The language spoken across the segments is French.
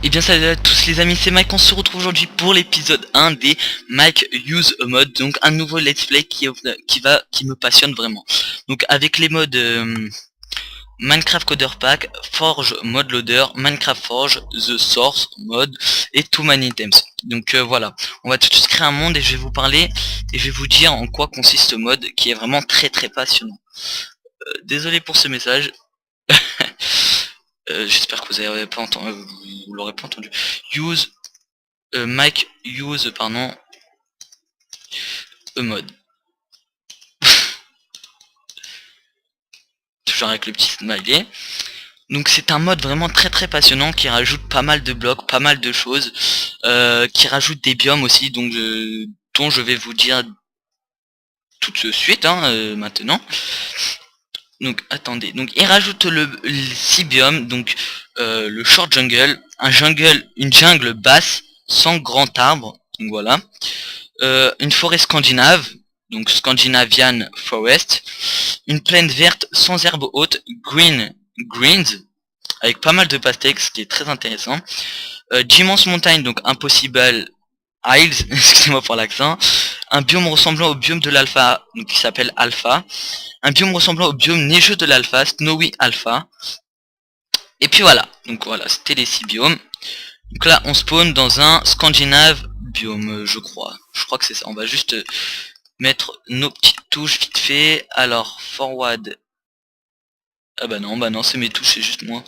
Et bien salut à tous les amis, c'est Mike, on se retrouve aujourd'hui pour l'épisode 1 des Mike Use a Mod, donc un nouveau let's play qui me passionne vraiment. Donc avec les modes Minecraft Coder Pack, Forge Mod Loader, Minecraft Forge, The Source Mode et Too Many Items. Donc voilà, on va tout de suite créer un monde et je vais vous parler et je vais vous dire en quoi consiste ce mode qui est vraiment très passionnant. Désolé pour ce message. J'espère que vous avez pas entendu, vous l'aurez pas entendu. Mike use pardon a mode. Toujours avec le petit smiley. Donc c'est un mode vraiment très passionnant qui rajoute pas mal de blocs, pas mal de choses, qui rajoute des biomes aussi, donc dont je vais vous dire tout de suite maintenant. Donc attendez, donc il rajoute le 6 biomes, donc le short jungle, une jungle basse sans grand arbre, donc voilà, une forêt scandinave, donc Scandinavian Forest, une plaine verte sans herbe haute, greens, avec pas mal de pastèques, ce qui est très intéressant, d'immenses montagnes, donc Impossible Isles, excusez-moi pour l'accent, un biome ressemblant au biome de l'alpha, donc qui s'appelle Alpha, un biome ressemblant au biome neigeux de l'alpha, Snowy Alpha, et puis voilà, donc voilà, c'était les 6 biomes. Donc là on spawn dans un Scandinave biome, je crois que c'est ça. On va juste mettre nos petites touches vite fait. Alors forward, ah bah non c'est mes touches, c'est juste moi.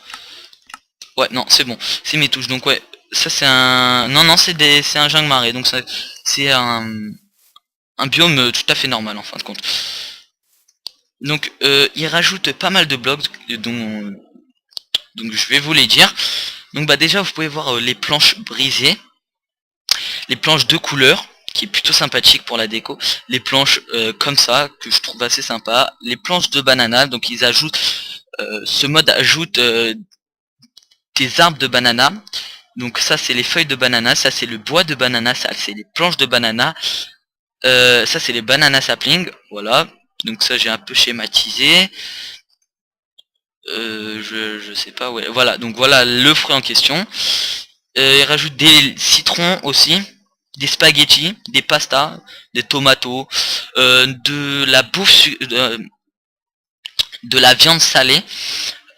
Ouais non c'est bon, c'est mes touches. Donc ouais, ça c'est un, non c'est un jungle marais, donc ça c'est un biome tout à fait normal en fin de compte. Donc il rajoute pas mal de blocs donc je vais vous les dire. Donc bah déjà vous pouvez voir les planches brisées, les planches de couleur qui est plutôt sympathique pour la déco, les planches comme ça que je trouve assez sympa, les planches de banana, donc ils ajoutent ce mode ajoute des arbres de banana, donc ça c'est les feuilles de banana, ça c'est le bois de banana, ça c'est les planches de banana, ça c'est les banana saplings, voilà, donc ça j'ai un peu schématisé. Je sais pas, ouais, voilà, donc voilà le fruit en question. Il rajoute des citrons aussi, des spaghettis, des pastas, des tomatos, de la bouffe, de la viande salée.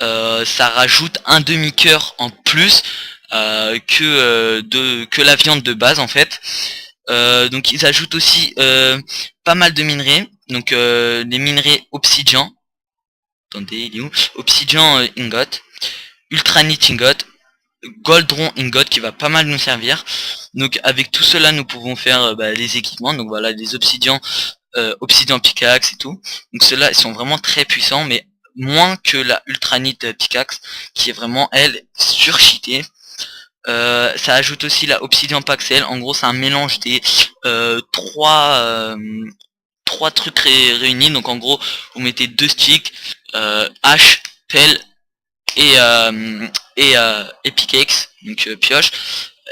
Ça rajoute un demi-cœur en plus que la viande de base en fait. Donc ils ajoutent aussi pas mal de minerais, donc des minerais obsidian. Attendez, il est où? Obsidian ingot, ultranite ingot, goldron ingot qui va pas mal nous servir. Donc avec tout cela nous pouvons faire les équipements, donc voilà les obsidians, obsidian pickaxe et tout. Donc ceux-là ils sont vraiment très puissants, mais moins que la ultranite pickaxe qui est vraiment elle surcheatée. Ça ajoute aussi la obsidian paxel, en gros c'est un mélange des trois trucs réunis, donc en gros vous mettez 2 sticks, hache, pelle et pickaxe, donc pioche,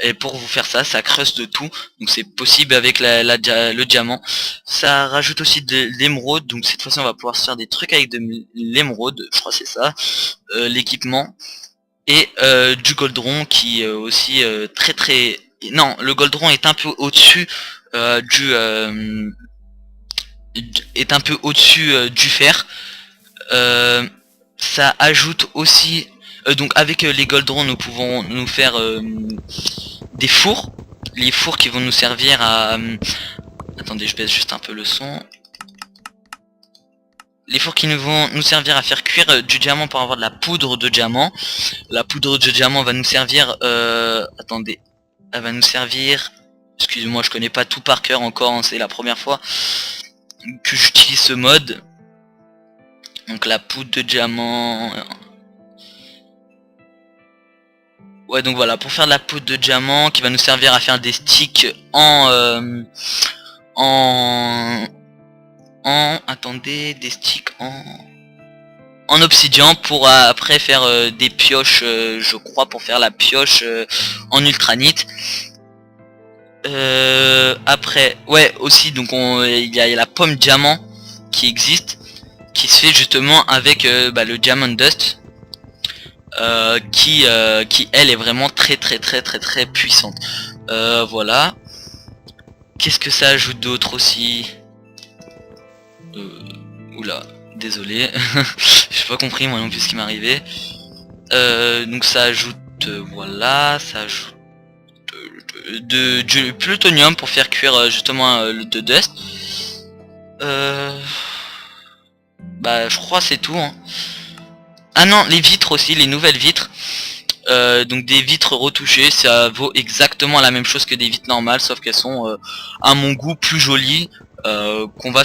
et pour vous faire ça, ça creuse de tout, donc c'est possible avec le diamant. Ça rajoute aussi de l'émeraude, donc cette fois-ci on va pouvoir se faire des trucs avec de l'émeraude, je crois que c'est ça, l'équipement, et du goldron qui est aussi très non, le goldron est un peu au-dessus du fer. Ça ajoute aussi donc avec les goldrons nous pouvons nous faire des fours, les fours qui vont nous servir à attendez je baisse juste un peu le son, les fours qui vont nous servir à faire cuire du diamant pour avoir de la poudre de diamant. La poudre de diamant va nous servir attendez, elle va nous servir, excusez-moi je connais pas tout par cœur encore, hein, c'est la première fois que j'utilise ce mode. Donc la poudre de diamant, ouais donc voilà, pour faire de la poudre de diamant qui va nous servir à faire des sticks attendez, des sticks en obsidian pour après faire des pioches, je crois pour faire la pioche en ultranite. Après ouais aussi donc il y a la pomme diamant qui existe, qui se fait justement avec le diamond dust. qui elle est vraiment très puissante. Voilà. Qu'est-ce que ça ajoute d'autre aussi? Oula, désolé. J'ai pas compris moi non plus ce qui m'arrivait. Donc ça ajoute, voilà, ça ajoute du plutonium pour faire cuire justement le de dust. Bah je crois c'est tout hein. Ah non, les vitres aussi, les nouvelles vitres. Donc des vitres retouchées, ça vaut exactement la même chose que des vitres normales, sauf qu'elles sont à mon goût plus jolies, qu'on va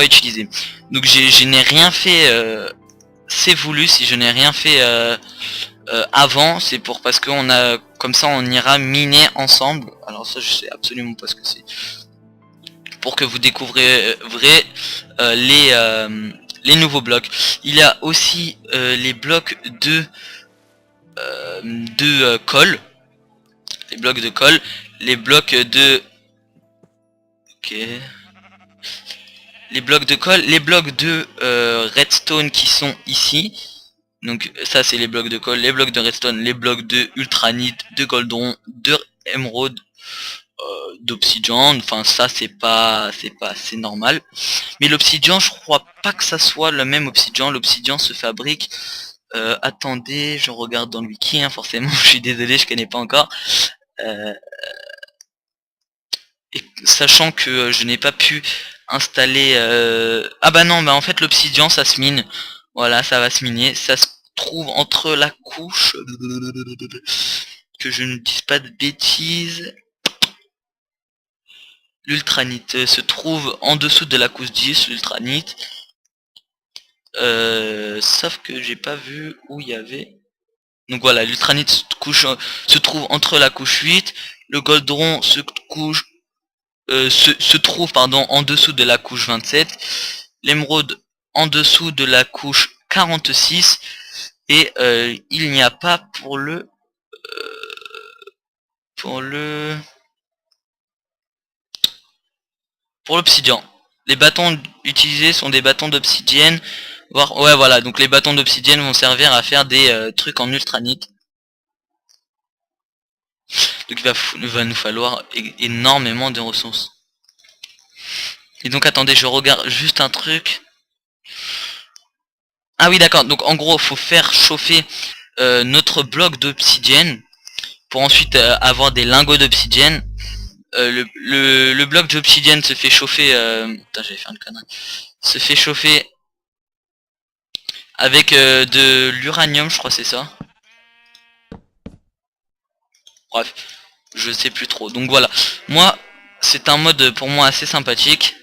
utiliser. Donc je n'ai rien fait, c'est voulu si je n'ai rien fait avant, c'est pour parce qu'on a comme ça on ira miner ensemble. Alors ça je sais absolument pas ce que c'est. Pour que vous découvrez les nouveaux blocs. Il y a aussi les blocs de colle, les blocs de colle, les blocs de ok, les blocs de colle, les blocs de redstone qui sont ici. Donc ça c'est les blocs de colle, les blocs de redstone, les blocs de ultranite, de goldron, de émeraude, d'obsidian. Enfin ça c'est normal. Mais l'obsidian je crois pas que ça soit le même obsidian. L'obsidian se fabrique attendez, je regarde dans le wiki, hein, forcément, je suis désolé, je connais pas encore. Et sachant que je n'ai pas pu installer... Ah bah non, bah en fait l'obsidian ça se mine. Voilà, ça va se miner. Ça se trouve entre la couche... Que je ne dise pas de bêtises. L'ultranite se trouve en dessous de la couche 10, l'ultranite. Sauf que j'ai pas vu où il y avait... Donc voilà, l'ultranite se trouve entre la couche 8, le goldron se trouve pardon, en dessous de la couche 27, l'émeraude en dessous de la couche 46, et il n'y a pas pour l'obsidian. Les bâtons utilisés sont des bâtons d'obsidienne. Ouais voilà, donc les bâtons d'obsidienne vont servir à faire des trucs en ultranite. Donc il va nous falloir énormément de ressources. Et donc attendez, je regarde juste un truc. Ah oui d'accord, donc en gros faut faire chauffer notre bloc d'obsidienne pour ensuite avoir des lingots d'obsidienne. Le bloc d'obsidienne se fait chauffer... Putain j'allais faire une connerie. Se fait chauffer avec de l'uranium, je crois c'est ça. Bref, je sais plus trop. Donc voilà, moi c'est un mode pour moi assez sympathique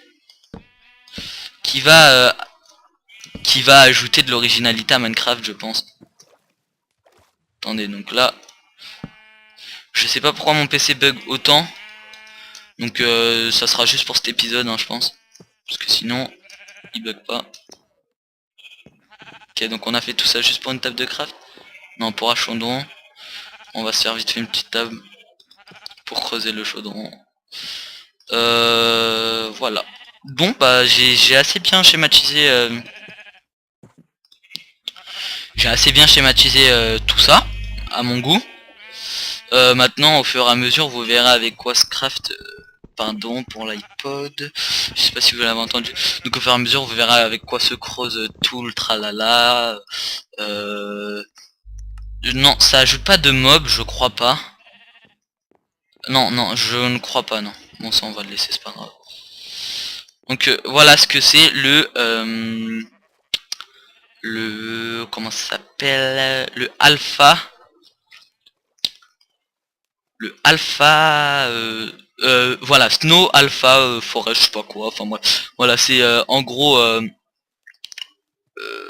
qui va ajouter de l'originalité à Minecraft je pense. Attendez, donc là, je sais pas pourquoi mon PC bug autant. Donc ça sera juste pour cet épisode hein, je pense. Parce que sinon, il bug pas. Ok, donc on a fait tout ça juste pour une table de craft. Non, pour un chaudron. On va se faire vite fait une petite table pour creuser le chaudron. Voilà. Bon bah j'ai assez bien schématisé tout ça à mon goût. Maintenant au fur et à mesure vous verrez avec quoi se craft pardon pour l'iPod, je sais pas si vous l'avez entendu. Donc au fur et à mesure vous verrez avec quoi se creuse tout le tralala. Non, ça ajoute pas de mob, je crois pas. Non, je ne crois pas, non. Bon ça on va le laisser, c'est pas grave. Donc voilà ce que c'est le comment ça s'appelle, le alpha. Voilà, Snow Alpha Forest, je sais pas quoi, enfin bref. Voilà, c'est en gros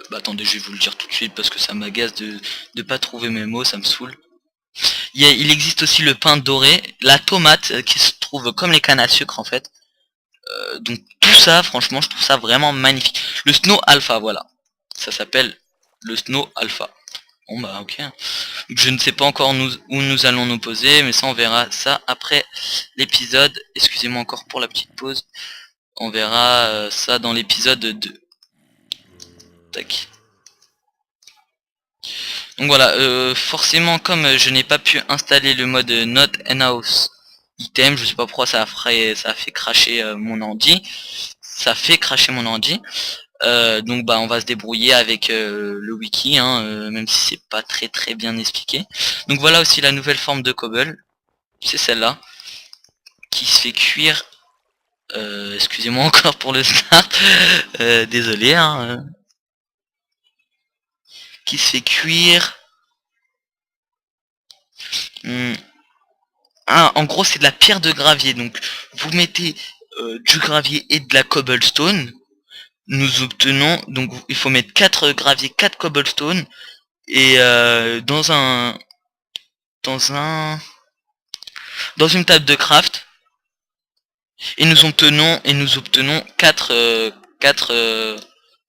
bah attendez, je vais vous le dire tout de suite parce que ça m'agace de pas trouver mes mots, ça me saoule. Il existe aussi le pain doré, la tomate qui se trouve comme les cannes à sucre en fait. Donc tout ça, franchement, je trouve ça vraiment magnifique. Le Snow Alpha, voilà. Ça s'appelle le Snow Alpha. Bon bah ok. Je ne sais pas encore où nous allons nous poser, mais ça on verra ça après l'épisode. Excusez-moi encore pour la petite pause. On verra ça dans l'épisode 2. Tac. Donc voilà, forcément comme je n'ai pas pu installer le mode not in-house item, je sais pas pourquoi ça a fait cracher mon ordi. Ça fait cracher mon ordi. Donc bah on va se débrouiller avec le wiki, hein, même si c'est pas très bien expliqué. Donc voilà aussi la nouvelle forme de cobble, c'est celle-là, qui se fait cuire. Excusez-moi encore pour le start, désolé, hein, qui se fait cuire. Hmm. Ah, en gros c'est de la pierre de gravier, donc vous mettez du gravier et de la cobblestone. Nous obtenons, donc il faut mettre 4 graviers, 4 cobblestone, et dans un dans une table de craft, et nous obtenons 4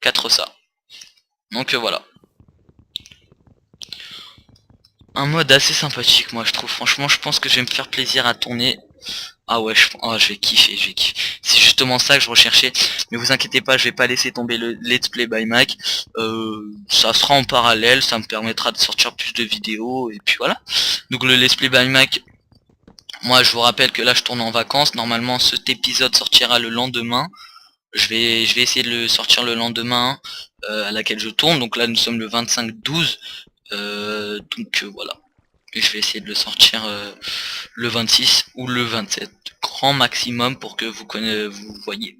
4 ça. Donc voilà. Un mode assez sympathique, moi je trouve. Franchement, je pense que je vais me faire plaisir à tourner. Ah ouais, je vais kiffer, je vais kiffer. C'est justement ça que je recherchais. Mais vous inquiétez pas, je vais pas laisser tomber le Let's Play by Mac. Ça sera en parallèle, ça me permettra de sortir plus de vidéos. Et puis voilà. Donc le Let's Play by Mac, moi je vous rappelle que là je tourne en vacances. Normalement cet épisode sortira le lendemain. Je vais essayer de le sortir le lendemain à laquelle je tourne. Donc là nous sommes le 25/12. Donc voilà. Et je vais essayer de le sortir le 26 ou le 27 grand maximum pour que vous voyez.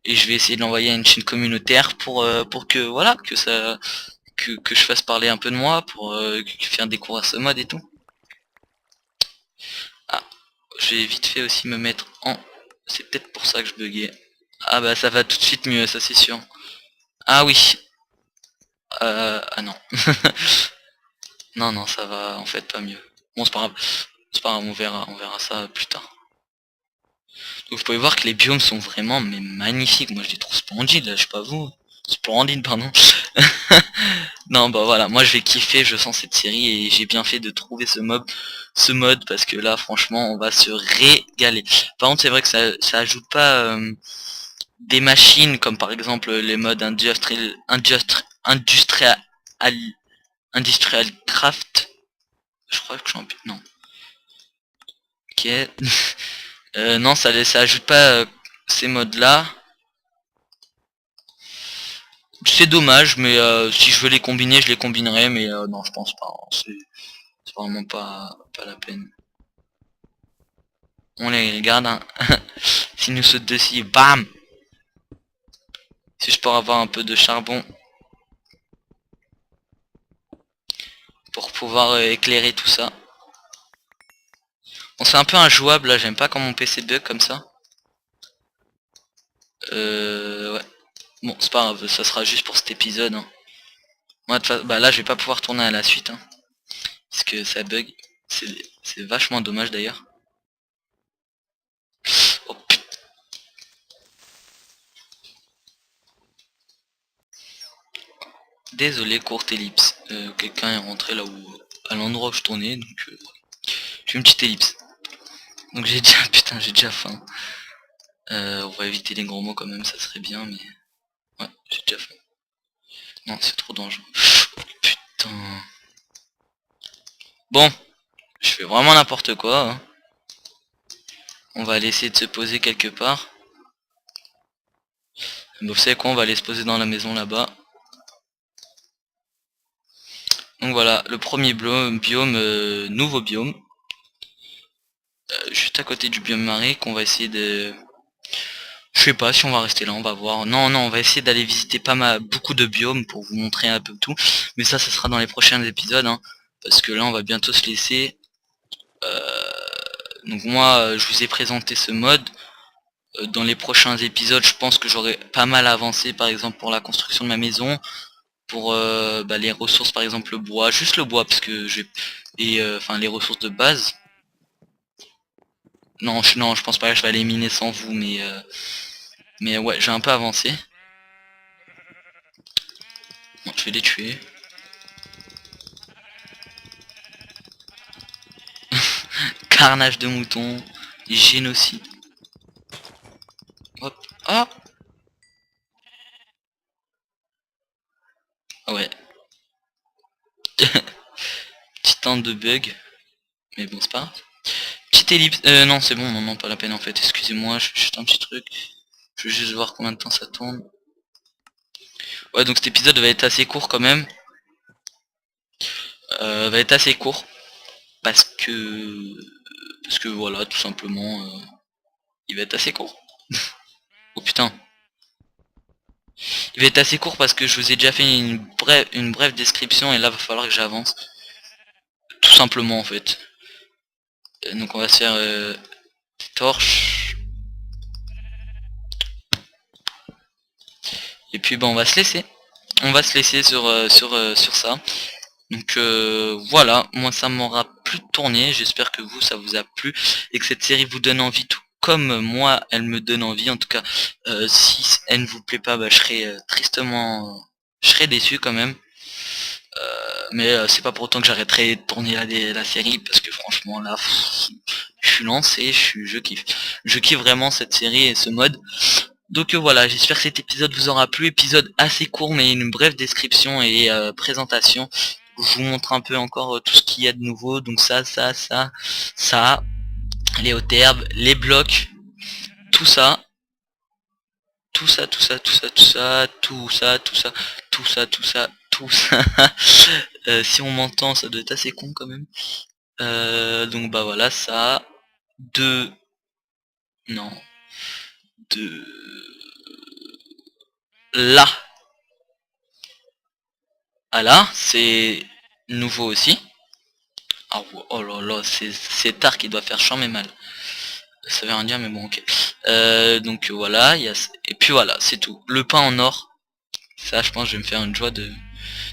Et je vais essayer de l'envoyer à une chaîne communautaire pour que voilà que je fasse parler un peu de moi, pour faire découvrir ce mode et tout. Ah, je vais vite fait aussi me mettre en, c'est peut-être pour ça que je buguais. Ah bah ça va tout de suite mieux, ça c'est sûr. Ah oui. Ah non. Non, ça va en fait pas mieux. Bon, c'est pas grave. C'est pas grave, on verra ça plus tard. Donc vous pouvez voir que les biomes sont vraiment mais magnifiques. Moi je les trouve splendides là, je sais pas vous. Splendide, pardon. Non bah voilà, moi je vais kiffer, je sens cette série et j'ai bien fait de trouver ce mode parce que là franchement on va se régaler. Par contre c'est vrai que ça ajoute pas des machines comme par exemple les modes industrial craft. Je crois que j'en non. Ok. Non, ça ajoute pas ces modes là. C'est dommage, mais si je veux les combiner, je les combinerai, mais non, je pense pas, hein. C'est vraiment pas la peine. On les regarde, hein. S'ils nous sautent dessus, bam. Si je peux avoir un peu de charbon pour pouvoir éclairer tout ça. Bon, c'est un peu injouable là, j'aime pas quand mon PC bug comme ça. Ouais. Bon, c'est pas grave, ça sera juste pour cet épisode, hein. Moi, bah là, je vais pas pouvoir tourner à la suite, hein, parce que ça bug. C'est vachement dommage d'ailleurs. Oh putain. Désolé, courte ellipse. Quelqu'un est rentré là où, à l'endroit où je tournais, donc j'ai une petite ellipse. Donc j'ai déjà, putain, j'ai déjà faim. On va éviter les gros mots quand même, ça serait bien, mais ouais, j'ai déjà faim. Non, c'est trop dangereux. Putain. Bon, je fais vraiment n'importe quoi, hein. On va aller essayer de se poser quelque part. Mais vous savez quoi, on va aller se poser dans la maison là-bas. Donc voilà, le premier biome, nouveau biome. Juste à côté du biome marais qu'on va essayer de... Je sais pas si on va rester là, on va voir. Non, on va essayer d'aller visiter beaucoup de biomes pour vous montrer un peu tout. Mais ça sera dans les prochains épisodes, hein, parce que là on va bientôt se laisser. Donc moi je vous ai présenté ce mode. Dans les prochains épisodes je pense que j'aurai pas mal avancé, par exemple pour la construction de ma maison, pour bah, les ressources, par exemple le bois, juste le bois, parce que j'ai... Et enfin les ressources de base. Non, je pense pas que je vais aller miner sans vous, mais ouais, j'ai un peu avancé. Bon, je vais les tuer. Carnage de moutons, génocide. Hop, ah ouais. instant de bug. Mais bon, c'est pas grave. Petite ellipse. Non, c'est bon, non, non, pas la peine en fait. Excusez-moi, je fais juste un petit truc. Je vais juste voir combien de temps ça tourne. Ouais, donc cet épisode va être assez court quand même. Va être assez court. Parce que voilà, tout simplement, il va être assez court. Oh putain. Il va être assez court parce que je vous ai déjà fait une brève description et là va falloir que j'avance. Tout simplement en fait. Donc on va se faire torche. Et puis on va se laisser. On va se laisser sur ça. Donc voilà, moi ça m'aura plu de tourner, j'espère que vous ça vous a plu et que cette série vous donne envie tout comme moi elle me donne envie. En tout cas si elle ne vous plaît pas, bah, je serai tristement, je serai déçu quand même. Mais c'est pas pour autant que j'arrêterai de tourner la série parce que franchement là je suis lancé, je kiffe. Je kiffe vraiment cette série et ce mode. Donc voilà, j'espère que cet épisode vous aura plu, épisode assez court mais une brève description et présentation. Je vous montre un peu encore tout ce qu'il y a de nouveau, donc ça, les hautes herbes, les blocs, tout ça, tout ça, tout ça, tout ça, tout ça, tout ça, tout ça, tout ça, tout ça, tout ça. Si on m'entend, ça doit être assez con quand même. Donc bah voilà, ça, de, non, de, là, à là, c'est nouveau aussi. Ah, oh là là, c'est tard qui doit faire chiant mal. Ça veut rien dire mais bon ok. Donc voilà, et puis voilà, c'est tout. Le pain en or, ça je pense que je vais me faire une joie de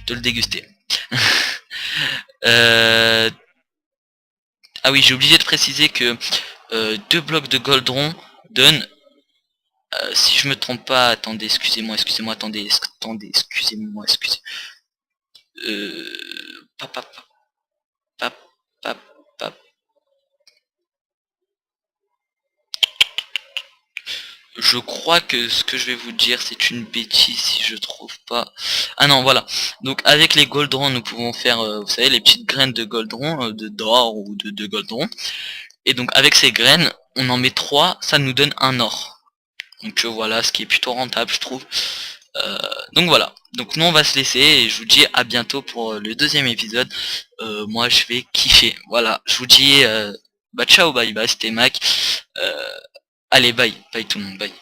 le déguster. Ah oui, j'ai oublié de préciser que 2 blocs de goldron donnent, si je me trompe pas, attendez, excusez-moi, attendez, excusez-moi, pap, pap, pap, pap, pap. Je crois que ce que je vais vous dire c'est une bêtise si je trouve pas. Ah non voilà. Donc avec les goldrons nous pouvons faire vous savez les petites graines de goldron, de d'or ou de goldron. Et donc avec ces graines on en met 3, ça nous donne un or. Donc voilà, ce qui est plutôt rentable je trouve. Donc voilà. Donc nous on va se laisser et je vous dis à bientôt pour le deuxième épisode. Moi je vais kiffer. Voilà, je vous dis bah ciao bye bye, c'était Mac. Allez bye, bye tout le monde, bye.